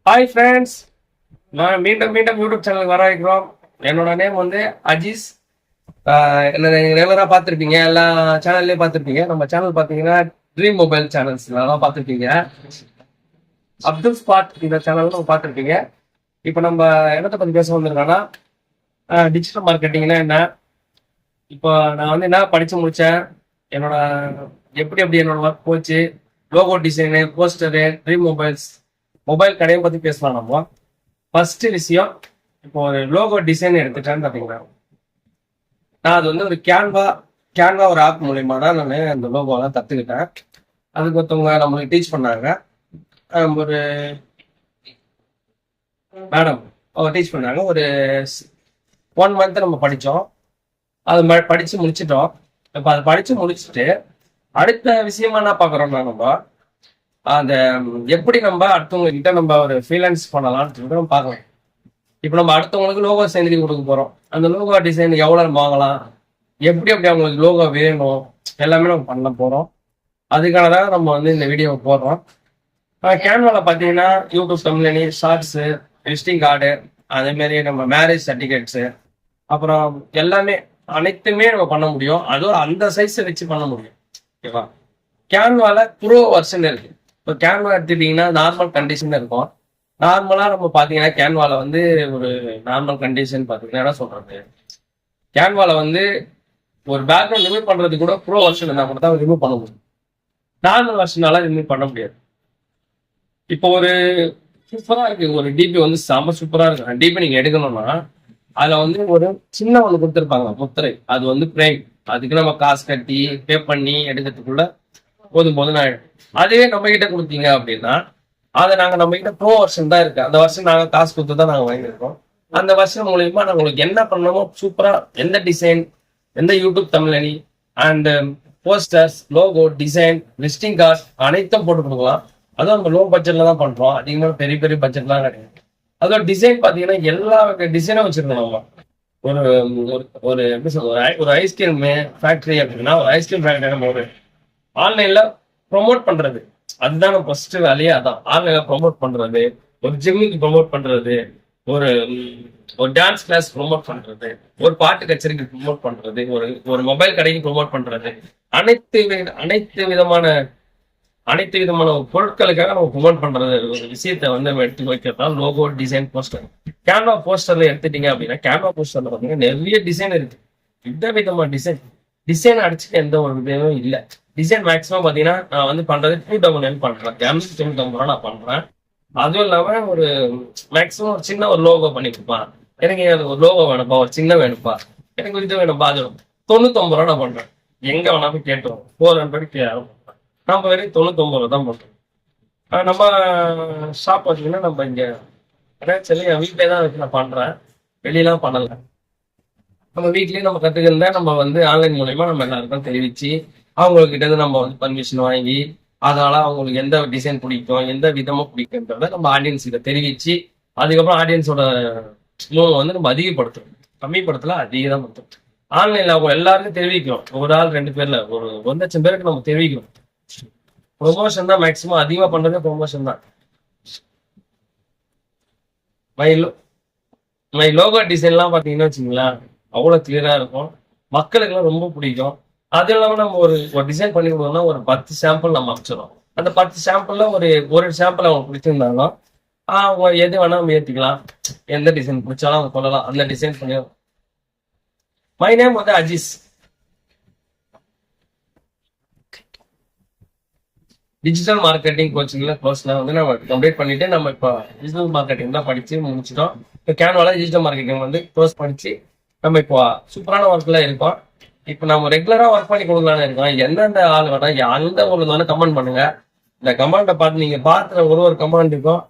Hi friends, நான் மீண்டும் மீண்டும் யூடியூப் சேனலுக்கு வர வைக்கிறோம். என்னோட நேம் வந்து அஜீஸ். என்ன ரெகுலராக பார்த்துருப்பீங்க, எல்லா சேனல்லையும் பார்த்துருப்பீங்க. நம்ம சேனல் பார்த்தீங்கன்னா ட்ரீம் மொபைல் சேனல்ஸ்லாம் பார்த்துருப்பீங்க. அப்துல் ஸ்பாட் இந்த சேனல் நம்ம பார்த்துருப்பீங்க. இப்போ நம்ம இடத்த பற்றி பேச வந்திருக்கோன்னா டிஜிட்டல் மார்க்கெட்டிங்னா என்ன, இப்போ நான் வந்து என்ன படித்து முடித்தேன், என்னோட எப்படி என்னோட ஒர்க் போச்சு, logo design, poster, dream mobiles, mobile கடையை பற்றி பேசலாம். நம்ம ஃபர்ஸ்ட் விஷயம், இப்போ ஒரு லோகோ டிசைன் எடுத்துட்டேன்னு பார்த்தீங்கன்னா, நான் அது வந்து ஒரு கேன்வா ஒரு ஆப் மூலயமா தான் நான் அந்த லோகோலாம் கற்றுக்கிட்டேன். அதுக்கு ஒருத்தவங்க நம்மளுக்கு டீச் பண்ணாங்க. ஒரு மேடம் அவங்க டீச் பண்ணாங்க. ஒரு 1 month நம்ம படித்தோம். அது படித்து முடிச்சிட்டோம். இப்போ அதை படித்து முடிச்சுட்டு அடுத்த விஷயமா என்ன பார்க்குறோம்னா, நம்ம அந்த எப்படி நம்ம அடுத்தவங்க கிட்ட நம்ம ஒரு ஃப்ரீலான்ஸ் பண்ணலாம்னு சொல்லிட்டு நம்ம பார்க்கலாம். இப்போ நம்ம அடுத்தவங்களுக்கு லோகோ செஞ்சு கொடுக்க போகிறோம். அந்த லோகோ டிசைன் எவ்வளோ வாங்கலாம், எப்படி அவங்களுக்கு லோகோ வேணும், எல்லாமே நம்ம பண்ண போகிறோம். அதுக்காக தான் நம்ம வந்து இந்த வீடியோவை போடுறோம். கேன்வாவில் பார்த்தீங்கன்னா YouTube company, shorts, visiting card, அதேமாரி நம்ம மேரேஜ் சர்டிஃபிகேட்ஸு, அப்புறம் எல்லாமே அனைத்துமே நம்ம பண்ண முடியும். அதுவும் அந்த சைஸை வச்சு பண்ண முடியும். ஓகேவா? கேன்வால ப்ரோ வெர்ஷன் இருக்கு. இப்போ கேன்வா எடுத்துட்டீங்கன்னா நார்மல் கண்டிஷன் இருக்கும். நார்மலாக நம்ம பார்த்தீங்கன்னா கேன்வால வந்து ஒரு நார்மல் கண்டிஷன் பார்த்தீங்கன்னா என்ன சொல்றது, கேன்வால வந்து ஒரு பேக்ரவுண்ட் ரிமூவ் பண்ணுறது கூட ப்ரோ வெர்ஷன் இருந்தால் கூட தான் ரிமூவ் பண்ண முடியும். நார்மல் வெர்ஷனால ரிமூவ் பண்ண முடியாது. இப்போ ஒரு சூப்பராக இருக்கு, ஒரு டிபி வந்து செம்ம சூப்பராக இருக்கு. டிபி நீங்கள் எடுக்கணும்னா அதில் வந்து ஒரு சின்ன ஒன்று கொடுத்துருப்பாங்க, முத்திரை. அது வந்து பிரேம். அதுக்கு நம்ம காசு கட்டி பே பண்ணி எடுக்கிறதுக்குள்ள போதும் ஆயிடும். அதுவே நம்ம கிட்ட கொடுத்தீங்க அப்படின்னா அதை நாங்கள் நம்ம கிட்ட ப்ரோ வெர்ஷன் தான் இருக்கு. அந்த வருஷம் நாங்கள் காசு கொடுத்து தான் நாங்கள் வாங்கியிருக்கோம். அந்த வருஷம் மூலியமா நாங்கள் உங்களுக்கு என்ன பண்ணணுமோ சூப்பராக எந்த டிசைன், எந்த YouTube thumbnail and posters, logo design, visiting card அனைத்தும் போட்டு கொடுக்கலாம். அதுவும் நம்ம லோ பட்ஜெட்ல தான் பண்றோம். அதிகமாக பெரிய பட்ஜெட்லாம் கிடையாது. அதோட டிசைன் பார்த்தீங்கன்னா எல்லா டிசைனும் வச்சிருக்கோம். நம்ம ஒரு ஒரு எப்படி சொல்றது, ஒரு ஐஸ்கிரீம் ஃபேக்டரி அப்படின்னா ஒரு ஐஸ்கிரீம் ஃபேக்டரி நம்ம ஒரு ஆன்லைன்ல ப்ரொமோட் பண்றது, அதுதான் நம்ம ஃபர்ஸ்ட் வேலையே. அதான் ஆன்லைன்ல ப்ரொமோட் பண்றது, ஒரு ஜிம்முக்கு ப்ரொமோட் பண்றது, ஒரு ஒரு டான்ஸ் கிளாஸ் ப்ரொமோட் பண்றது, ஒரு பாட்டு கச்சேரிக்கு ப்ரொமோட் பண்றது, ஒரு மொபைல் கடைக்கு ப்ரொமோட் பண்றது, அனைத்து விதமான பொருட்களுக்காக நம்ம ப்ரொமோட் பண்றது ஒரு விஷயத்த வந்து நம்ம எடுத்து வைக்கிறதா லோகோ டிசைன் போஸ்டர். கேன்வா போஸ்டர்ல எடுத்துட்டீங்க அப்படின்னா கேன்வா போஸ்டர்ல பாத்தீங்கன்னா நிறைய டிசைன் இருக்கு. விதமான டிசைன் அடிச்சுட்டு எந்த ஒரு விதமும் இல்லை. டிசைன் மேக்ஸிமம் பார்த்தீங்கன்னா நான் வந்து பண்றது 299 பண்றேன், 299 நான் பண்றேன். அதுவும் இல்லாம ஒரு மேக்ஸிமம் ஒரு சின்ன ஒரு லோகோ பண்ணி கொடுப்பான். எனக்கு ஒரு லோகோ வேணுப்பா, ஒரு சின்ன வேணுப்பா, எனக்கு இது வேணும்பா, அது 99 நான் பண்றேன். எங்க வேணாலும் கேட்டுருவோம். 400 நம்ம வெறும் 99 தான் பண்றோம். நம்ம ஷாப் பார்த்தீங்கன்னா நம்ம இங்க சொல்லி என் வீட்டிலே தான் வச்சு நான் பண்றேன், வெளியெல்லாம் பண்ணல. நம்ம வீட்லயே நம்ம கத்துக்கிறத நம்ம வந்து ஆன்லைன் மூலயமா நம்ம எல்லாருக்கும் தெரிவிச்சு அவங்கக்கிட்ட இருந்து நம்ம வந்து பர்மிஷன் வாங்கி அதனால அவங்களுக்கு எந்த டிசைன் பிடிக்கும், எந்த விதமா பிடிக்குன்றத நம்ம ஆடியன்ஸ் கிட்ட தெரிவிச்சு அதுக்கப்புறம் ஆடியன்ஸோட மூவ் வந்து நம்ம அதிகப்படுத்துறோம். கம்மிப்படுத்தல அதிகப்படுத்தும். ஆன்லைன்ல அவங்க எல்லாருக்கும் தெரிவிக்கிறோம். ஒரு ஆள் 2 பேர்ல ஒரு 1,00,000 பேருக்கு நம்ம தெரிவிக்கிறோம். ப்ரொமோஷன் தான் மேக்சிமம் அதிகமா பண்றதே ப்ரொமோஷன் தான். மை லோகோ டிசைன்லாம் பார்த்தீங்கன்னா வச்சுங்களேன் அவ்வளோ கிளியரா இருக்கும், மக்களுக்கெல்லாம் ரொம்ப பிடிக்கும். அது இல்லாமல் நம்ம ஒரு டிசைன் பண்ணி கொடுத்தோம்னா ஒரு 10 சாம்பிள் நம்ம அமைச்சிடும். அந்த 10 சாம்பிள்ல ஒரு சாம்பிள் அவங்க பிடிச்சிருந்தாலும் அவங்க எது வேணா நம்ம ஏற்றிக்கலாம். எந்த டிசைன் பிடிச்சாலும் அவங்க சொல்லலாம், அந்த டிசைன் பண்ணி. மை நேம் வந்து அஜீஸ். டிஜிட்டல் மார்க்கெட்டிங் கோச்சிங்ல கோர்ஸ்ல வந்து நம்ம கம்ப்ளீட் பண்ணிட்டு நம்ம இப்போ டிஜிட்டல் மார்க்கெட்டிங் தான் படிச்சு முடிச்சிட்டோம். இப்போ கேன்வால டிஜிட்டல் மார்க்கெட்டிங் வந்து கோர்ஸ் படிச்சு நம்ம இப்போ சூப்பரான ஒர்க்ல இருக்கோம். இப்போ நம்ம ரெகுலரா ஒர்க் பண்ணி கொடுக்கலான்னு இருக்கோம். எந்தெந்த ஆள் வேணா எந்த ஒரு தானே கமெண்ட் பண்ணுங்க. இந்த கமெண்ட்டை பார்த்து நீங்க பார்க்குற ஒரு கமெண்ட்டுக்கும்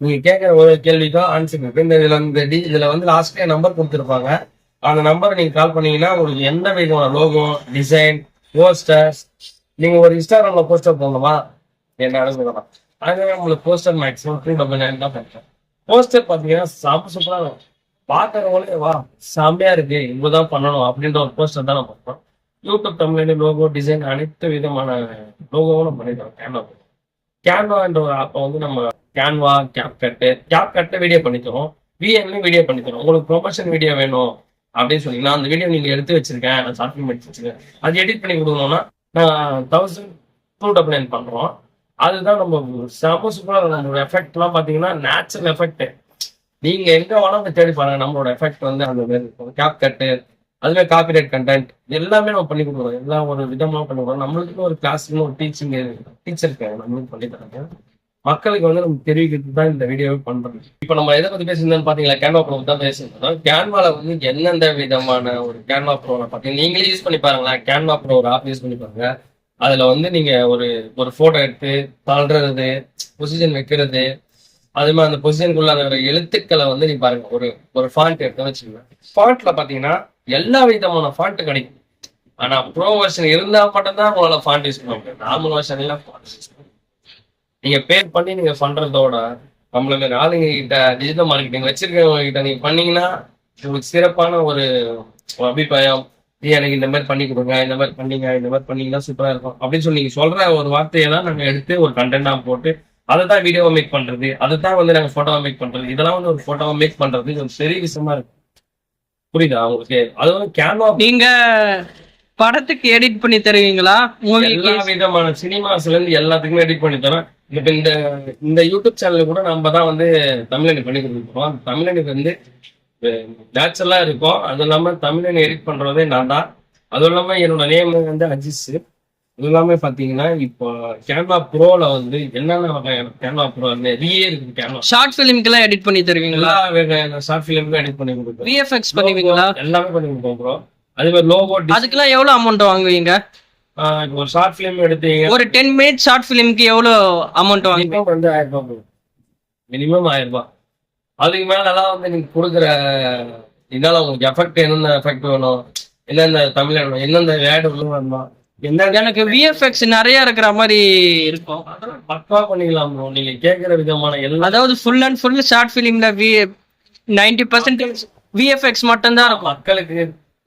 நீங்க கேட்குற ஒரு கேள்விக்கும் ஆன்சர் இருக்கு. இதுல வந்து லாஸ்ட்ல நம்பர் கொடுத்துருப்பாங்க. அந்த நம்பரை நீங்க கால் பண்ணீங்கன்னா உங்களுக்கு எந்த விதமான லோகோ டிசைன் போஸ்டர்ஸ், நீங்க ஒரு இன்ஸ்டாகிராம்ல போஸ்டர் போடணுமா என்ன அனுப்பலாம். அதனால உங்களுக்கு போஸ்டர் மேக்ஸிமம் 299 தான் பண்றேன். போஸ்டர் பார்த்தீங்கன்னா சாப்பிட சூப்பரா இருக்கும். பார்க்கறவங்களே வா செம்மையா இருக்கு, இவ்வளவுதான் பண்ணணும் அப்படின்ற ஒரு போஸ்டர் தான் நம்ம பண்றோம். யூடியூப் தமிழ்ல லோகோ டிசைன் அனைத்து விதமான லோகோவும் நம்ம பண்ணிடுறோம். கேன்வா என்ற ஒரு ஆப்பை வந்து நம்ம கேன்வா, கேப் கட்டு வீடியோ பண்ணித்தரோம். விஎன்லையும் வீடியோ பண்ணித்தரோம். உங்களுக்கு ப்ரொமோஷன் வீடியோ வேணும் அப்படின்னு சொன்னீங்கன்னா அந்த வீடியோ நீங்க எடுத்து வச்சிருக்கேன், நான் ஷார்ட் ஃபிலிம் எடுத்து வச்சிருக்கேன், அது எடிட் பண்ணி கொடுக்கணும்னா நான் 1299 பண்றோம். அதுதான் நம்ம செம சூப்பரா நம்மளோட எஃபெக்ட்லாம் பாத்தீங்கன்னா நேச்சுரல் எஃபெக்ட். நீங்க எங்க வேணாலும் தேடி பாருங்க, நம்மளோட எஃபெக்ட் வந்து அந்த மாதிரி இருக்கும். கேப் கட்டு, அதுவே காப்பிரைட் கண்டென்ட் எல்லாமே நம்ம பண்ணி கொடுக்குறோம். எல்லாம் ஒரு விதமா பண்ணி கொடுக்குறோம். நம்மளுக்கு ஒரு கிளாஸ்க்கு ஒரு டீச்சர் இருக்காங்க, நம்மளுக்கு பண்ணி தராங்க. மக்களுக்கு வந்து நம்ம தெரிவிக்கிறது தான் இந்த வீடியோவே பண்றோம். இப்போ நம்ம எதை பத்தி பேசுறதுன்னு பாத்தீங்களா, கேன்வா ப்ரோ தான் பேசுறோம். கேன்வால வந்து எந்தெந்த விதமான ஒரு கேன்வா ப்ரோல பாத்தீங்கன்னா நீங்களே யூஸ் பண்ணி பாருங்களேன். கேன்வா ப்ரோ ஒரு ஆப் யூஸ் பண்ணி பாருங்க. அதுல வந்து நீங்க ஒரு போட்டோ எடுத்து தள்ளுறது, பொசிஷன் வைக்கிறது, அதே மாதிரி அந்த பொசிஷனுக்குள்ள அந்த எழுத்துக்களை வந்து நீ பாருங்க. ஒரு ஃபாண்ட் எடுத்து வச்சுக்கோங்க. ஃபாண்ட்ல பாத்தீங்கன்னா எல்லா விதமான ஃபாண்ட் கிடைக்கும். ஆனா ப்ரோ வெர்ஷன் இருந்தா மட்டும்தான் உங்களால ஃபாண்ட் யூஸ் பண்ண முடியும். நார்மல் வெர்ஷன் எல்லாம் நீங்க பே பண்ணி நீங்க பண்றதோட நம்மளுக்கு ஆளுங்க கிட்ட டிஜிட்டல் மார்க்கெட்டிங் வச்சிருக்கவங்க கிட்ட நீங்க பண்ணீங்கன்னா உங்களுக்கு சிறப்பான ஒரு அபிப்பிராயம். எனக்கு இந்த மாதிரி பண்ணி கொடுங்க, இந்த மாதிரி பண்ணீங்க, இந்த மாதிரி பண்ணீங்கன்னா சூப்பரா இருக்கும் அப்படின்னு சொல்லி நீங்க சொல்ற ஒரு வார்த்தையை தான் நாங்க எடுத்து ஒரு கண்டென்ட்டா போட்டு அதை தான் வீடியோவை மேக் பண்றது, அதை தான் வந்து நாங்க போட்டோவை மேக் பண்றது. இதெல்லாம் வந்து ஒரு போட்டோவை மேக் பண்றது ஒரு பெரிய விஷயமா இருக்கு. புரியுதா உங்களுக்கு? அது வந்து கேன்வா நீங்க படத்துக்கு எடிட் பண்ணி தருவீங்களா? எல்லா விதமான சினிமாஸ்ல இருந்து எல்லாத்துக்குமே எடிட் பண்ணி தரோம். இப்ப இந்த யூடியூப் சேனல் கூட நம்ம தான் வந்து தமிழனி பண்ணி கொடுத்துருக்கோம். தமிழனுக்கு வந்து நேச்சுரலா இருக்கும். அதுவும் இல்லாம தமிழனை எடிட் பண்றதே நான் தான். அதுவும் இல்லாம என்னோட நேம் வந்து அஜிஸ். இது எல்லாமே பாத்தீங்கன்னா இப்போ கேன்வா ப்ரோல வந்து என்னென்ன கேன்வா ப்ரோ நிறைய இருக்கு. கேன்வா ஷார்ட் ஃபிலிம்க்கு எல்லாம் எடிட் பண்ணி தருவீங்களா? ஷார்ட் ஃபிலிம்க்கு எடிட் பண்ணி கொடுப்போம். விஎஃப்எக்ஸ் பண்ணுவீங்களா? எல்லாமே பண்ணி கொடுப்போம் ப்ரோ. அதே மாதிரி லோகோ, அதுக்கெல்லாம் எவ்வளவு அமௌண்ட் வாங்குவீங்க? இப்போ ஒரு ஷார்ட் ஃபிலிம் எடுத்தீங்க, ஒரு 10 மினிட்ஸ் ஷார்ட் ஃபிலிம்க்கு எவ்வளவு அமௌண்ட் வாங்குவீங்க? வந்து 1000 ரூபாய், மினிமம் 1000 ரூபாய். அதுக்கு மேலதான் வந்து நீங்க கொடுக்குற இதனால உங்களுக்கு எஃபெக்ட், என்னென்ன எஃபெக்ட் வேணும், என்னென்ன தமிழ் வேணும், என்னென்ன வேர்டு வேணுமா, என்ன எனக்கு விஎஃப்எக்ஸ் நிறைய இருக்கிற மாதிரி இருக்கும். அதெல்லாம் பக்கா பண்ணிக்கலாம் ப்ரோ. நீங்க கேட்கிற விதமான எல்லா, அதாவது ஃபுல் அண்ட் ஃபுல் ஷார்ட் ஃபிலிம்ல 90% விஎஃப்எக்ஸ் மட்டும் தான் இருக்கும்.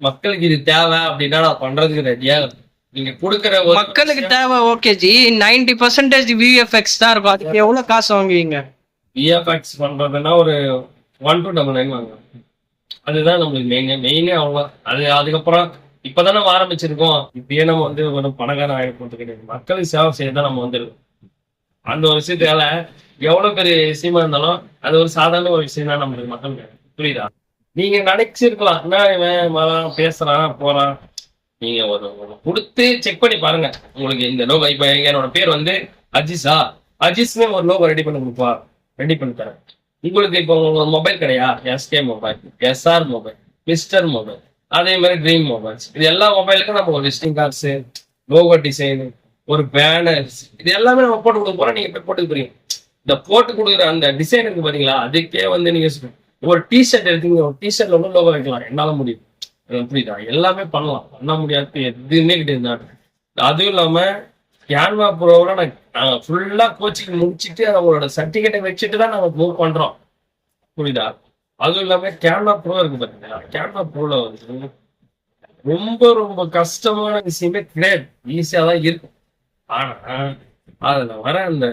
மக்களுக்கு இது தேவை அப்படின்னா நான் பண்றதுக்கு ரெடியா. நீங்க கொடுக்குற மக்களுக்கு தேவை ஓகே ஜி, 90% விஎஃப்எக்ஸ் தான் இருக்கும். அதுக்கு எவ்வளவு காசு வாங்குவீங்க? விஎஃப்எக்ஸ் பண்றதுன்னா ஒரு 1 to 9 வாங்குவோம். அதுதான் நம்மளுக்கு மெயினே அவ்வளோ. அதுக்கப்புறம் இப்பதான் நம்ம ஆரம்பிச்சிருக்கோம். இப்பயே நம்ம வந்து ஒரு பணக்காரன் ஆகிட்டு கிடையாது. மக்களுக்கு சேவை செய்ய தான் நம்ம வந்துருக்கோம். அந்த ஒரு விஷயத்தால எவ்வளவு பெரிய விஷயமா இருந்தாலும் அது ஒரு சாதாரண ஒரு விஷயம் தான் நம்மளுக்கு மக்களுக்கு. புரியுதா? நீங்க நினைச்சிருக்கலாம் என்ன இவன் பேசுறான் போறான். நீங்க ஒரு கொடுத்து செக் பண்ணி பாருங்க. உங்களுக்கு இந்த லோகோ, இப்ப என்னோட பேர் வந்து அஜிஸ்னு ஒரு லோகோ ரெடி பண்ணி கொடுப்பா, ரெடி பண்ணி தரேன். உங்களுக்கு இப்போ உங்களுக்கு மொபைல் கிடையா, SK mobile, SR mobile, mister mobile, அதே மாதிரி ட்ரீம் மொபைல்ஸ், இது எல்லா மொபைலுக்கும் நம்ம ஒரு விசிட்டிங் கார்ட்ஸ், லோகோ டிசைன், ஒரு பேனர்ஸ், இது எல்லாமே நம்ம போட்டு கொடுக்க போறோம். நீங்க போய் போட்டு போறீங்க. இந்த போட்டு கொடுக்குற அந்த டிசைன் இருக்கு பாத்தீங்களா, அதுக்கே வந்து நீங்க ஒரு டிஷர்ட் எடுத்தீங்க, ஒரு டிஷர்ட்ல ஒன்றும் லோகோ வைக்கலாம், என்னால முடியும். புரியுதா? எல்லாமே பண்ணலாம், பண்ண முடியாது எதுவுமே கிடையாது. அதுவும் இல்லாம கேன்வா ப்ரோவோட நான் ஃபுல்லா கோச்சிங் முடிச்சுட்டு அவங்களோட சர்டிபிகேட்டை வச்சுட்டு தான் நம்ம மூவ் பண்றோம். புரியுதா? அதுவும் இல்லாம கேன்வா ப்ரோ இருக்கு பாத்தீங்களா, கேன்வா ப்ரோல வந்து ரொம்ப ரொம்ப கஷ்டமான விஷயமே கிடையாது, ஈஸியா தான் இருக்கும். ஆனா அதுல வர அந்த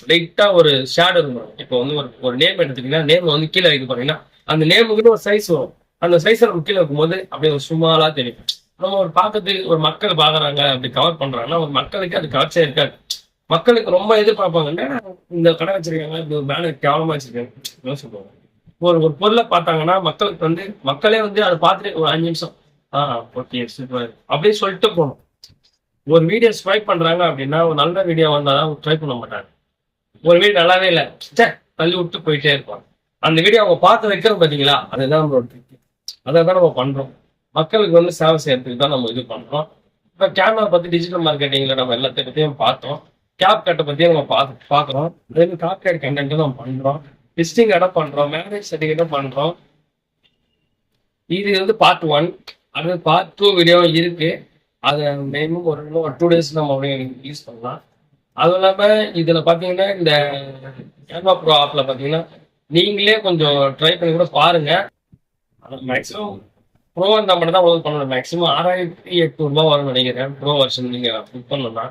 லைட்டா ஒரு ஷேடோ இருக்கும். இப்போ வந்து ஒரு நேம் எடுத்துட்டீங்கன்னா, நேம் வந்து கீழே வைக்க போறீங்கன்னா அந்த நேமுக்குன்னு ஒரு சைஸ் வரும். அந்த சைஸை நம்ம கீழே வைக்கும்போது அப்படியே ஒரு சும்மாலா தெரியும். நம்ம ஒரு பார்க்கறதுக்கு ஒரு மக்கள் பாக்குறாங்க, அப்படி கவர் பண்றாங்கன்னா ஒரு மக்களுக்கு அது கவர்ச்சியா இருக்காது. மக்களுக்கு ரொம்ப எதிர்பார்ப்பாங்க, இந்த கடை வச்சிருக்காங்க, இந்த பேனர் கேவலமா வச்சிருக்காங்க யோசிப்பாங்க. ஒரு பொருளை பார்த்தாங்கன்னா மக்களுக்கு வந்து மக்களே வந்து அதை பார்த்துட்டு ஒரு 5 நிமிஷம் ஓகே சூப்பர் அப்படியே சொல்லிட்டு போகணும். ஒரு வீடியோ ஸ்வைப் பண்றாங்க அப்படின்னா ஒரு நல்ல வீடியோ வந்தாதான் ட்ரை பண்ண மாட்டாங்க. ஒரு வீடியோ நல்லாவே இல்லை, தள்ளி விட்டு போயிட்டே இருப்பாங்க. அந்த வீடியோ அவங்க பார்த்து வைக்கிறோம் பாத்தீங்களா, அதுதான் நம்மளோட ட்ரிக். அதை தான் நம்ம பண்றோம். மக்களுக்கு வந்து சேவை செய்யறதுக்கு தான் நம்ம இது பண்றோம். இப்போ கேன்வா பத்தி டிஜிட்டல் மார்க்கெட்டிங்ல நம்ம எல்லாத்தை பத்தியும் பார்த்தோம். கேப் கட்டை பத்தியும் நம்ம பாக்குறோம். அதே மாதிரி காப்பிரைட் கண்டென்ட்டும் நம்ம பண்றோம், விசிட்டிங் கார்டும் பண்றோம், மேரேஜ் சர்டிஃபிகேட்டும் பண்றோம். இது வந்து பார்ட் 1. அது பார்ட் 2 வீடியோ இருக்கு. அதை மினிமம் ஒரு 2 days நம்ம யூஸ் பண்ணலாம். அதுவும் இல்லாம இதுல பாத்தீங்கன்னா இந்த கேன்வா ப்ரோ ஆப்ல பாத்தீங்கன்னா நீங்களே கொஞ்சம் ட்ரை பண்ணி கூட பாருங்க. மேக்ஸிமம் ப்ரோ இருந்தால் மட்டும் தான் ஒர்க் பண்ணணும். மேக்ஸிமம் 6800 வரும்னு நினைக்கிறேன் ப்ரோ வெர்ஷன் நீங்க புக் பண்ணணும்னா.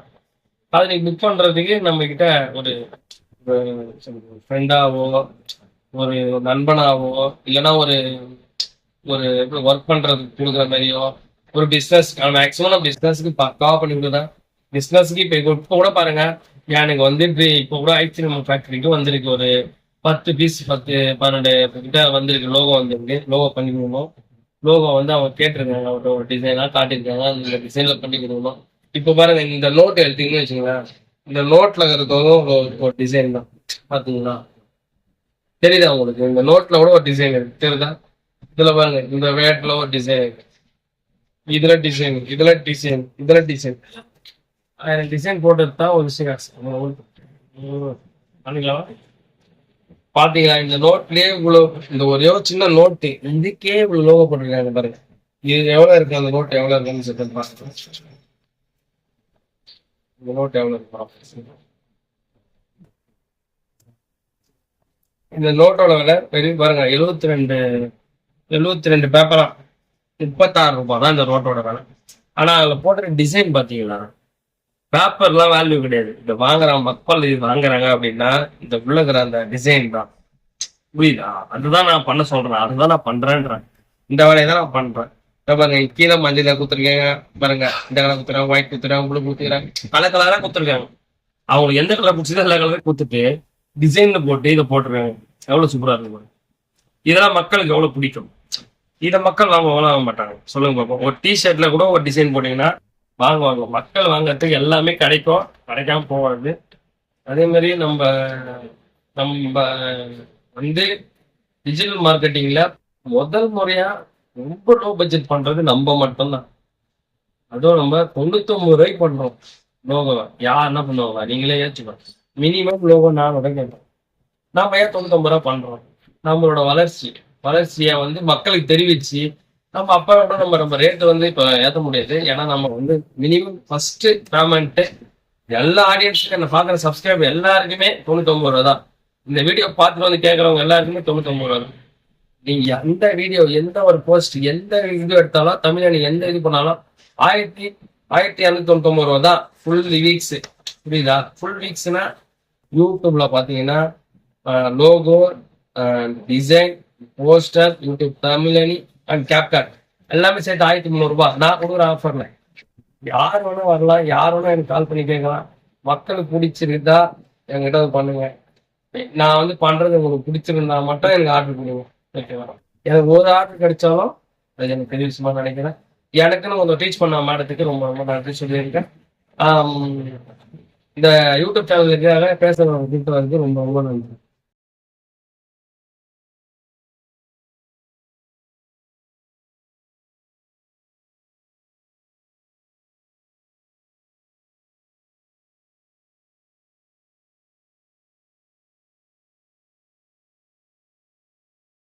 அது நீங்க புக் பண்றதுக்கு நம்ம கிட்ட ஒரு ஃப்ரெண்டாவோ ஒரு நண்பனாவோ இல்லைன்னா ஒரு ஒரு ஒர்க் பண்றதுக்கு கொடுக்குற மாதிரியோ ஒரு பிசினஸ் மேக்ஸிமம் நான் பிசினஸ்க்கு பக்காவா பண்ணி கொடுக்குறேன். பிசினஸ்க்கு இப்போ கூட பாருங்க எனக்கு வந்துட்டு இப்போ கூட ஐஸ்கிரீம் ஃபேக்டரிக்கு வந்திருக்கு ஒரு 10 பீஸ் 10-12 கிட்ட வந்திருக்கு. லோகோ வந்திருக்கு. லோகோ பண்ணி கொடுக்கணும். லோகோ வந்து அவங்க கேட்டிருக்காங்க. அவர்கிட்ட ஒரு டிசைனா காட்டியிருக்காங்க. அந்த டிசைன்ல பண்ணி கொடுக்கணும். இப்போ பாருங்க இந்த நோட் எடுத்தீங்கன்னு வச்சுங்களேன். இந்த நோட்ல இருக்கிறதும் ஒரு டிசைன் தான். பாத்தீங்களா தெரியுதா உங்களுக்கு? இந்த நோட்ல கூட ஒரு டிசைன் இருக்கு தெரியுதா? இதுல பாருங்க இந்த வேட்ல ஒரு டிசைன் இருக்கு. இதுல டிசைன் இதுல டிசைன் இதுல டிசைன் டிசைன் போட்டது தான் ஒரு விஷயம். பண்ணிக்கலாம். பாத்தீங்களா இந்த நோட்லயே இவ்வளவு இந்த ஒரே ஒரு சின்ன நோட்டு இதுக்கே இவ்வளவு லோகோ போட்டிருக்காங்க பாருங்க. இது எவ்வளவு இருக்கு அந்த நோட் எவ்வளவு இருக்குன்னு சொல்லிட்டு பாருங்க. இந்த நோட் எவ்வளவு இருக்கு இந்த நோட்டோட விலை பெரிய பாருங்க 72 பேப்பரா 36 ரூபாய் தான் இந்த நோட்டோட விலை. ஆனா அதுல போடுற டிசைன் பாத்தீங்களா பேப்பர்லாம் வேல்யூ கிடையாது. இந்த வாங்குற மக்கள் இது வாங்குறாங்க அப்படின்னா இந்த உள்ளகிற அந்த டிசைன் தான். புரியுதா? அதுதான் நான் பண்ண சொல்றேன். அதுதான் நான் பண்றேன்றேன். இந்த வேலையை தான் நான் பண்றேன். பாருங்க கீழே மஞ்சள் குத்துருக்காங்க பாருங்க. இந்த கலர் குத்துறாங்க, ஒயிட் குத்துறாங்க, ப்ளூ குத்துறாங்க, கலர் கலரா குத்துருக்காங்க. அவங்களுக்கு எந்த கலர் பிடிச்சதோ எல்லா கலரையும் குத்துட்டு டிசைன்ல போட்டு இதை போட்டுருக்காங்க. எவ்வளவு சூப்பரா இருக்கு. இதெல்லாம் மக்களுக்கு எவ்வளவு பிடிக்கும். இதை மக்கள் வாங்க மாட்டாங்க சொல்லுங்க பார்ப்போம். ஒரு டிஷர்ட்ல கூட ஒரு டிசைன் போட்டீங்கன்னா வாங்குவாங்க. மக்கள் வாங்கறதுக்கு எல்லாமே கிடைக்கும், கிடைக்காம போவாது. அதே மாதிரி நம்ம நம்ம வந்து டிஜிட்டல் மார்க்கெட்டிங்ல முதல் முறையா ரொம்ப லோ பட்ஜெட் பண்றது நம்ம மட்டும்தான். அதுவும் நம்ம 99 ரூபாய்க்கு பண்றோம் லோகோ. யார் என்ன பண்ணுவாங்க நீங்களே ஏற்றுக்கணும். மினிமம் லோகோ 400 கேட்போம். நாம ஏன் 99 ரூபா பண்றோம்? நம்மளோட வளர்ச்சியை வந்து மக்களுக்கு தெரிவிச்சு நம்ம அப்போட நம்ம ரேட் வந்து இப்ப ஏற்ற முடியாது. ஏன்னா நம்ம வந்து மினிமம் ஃபர்ஸ்ட் பேமெண்ட் எல்லா ஆடியன்ஸுக்கும் என்ன பாக்குற சப்ஸ்கிரைபர் எல்லாருக்குமே 99 ரூபா தான். இந்த வீடியோ பார்த்துட்டு வந்து கேட்கறவங்க எல்லாருக்குமே 99 ரூபா தான். நீங்க எந்த வீடியோ எந்த ஒரு போஸ்ட் எந்த வீடியோ எடுத்தாலும் தமிழ்ல நீங்க எந்த இது பண்ணாலும் 1299 ரூபா தான் ஃபுல் வீக்ஸ். புரியுதா? ஃபுல் வீக்ஸ்னா யூடியூப்ல பாத்தீங்கன்னா logo, design, poster, YouTube thumbnail and CapCut எல்லாமே சேர்த்து 1300 ரூபாய் நான் கொடுக்குற ஆஃபர்ல. யார் வேணா வரலாம், யார் வேணா எனக்கு கால் பண்ணி கேட்கலாம். மக்களுக்கு பிடிச்சிருந்தா என்கிட்ட பண்ணுங்க. நான் வந்து பண்றது உங்களுக்கு பிடிச்சிருந்தா மட்டும் எனக்கு ஆர்டர் பண்ணுங்க. ஓகேவா? எனக்கு ஒரு ஆர்டர் கிடைச்சாலும் அது எனக்கு பெரிய விஷயமா நினைக்கிறேன். எனக்குன்னு கொஞ்சம் டீச் பண்ண மேடத்துக்கு ரொம்ப ரொம்ப நன்றி சொல்லியிருக்கேன். இந்த யூடியூப் சேனலுக்காக பேசுறதுக்கு ரொம்ப ரொம்ப நன்றி.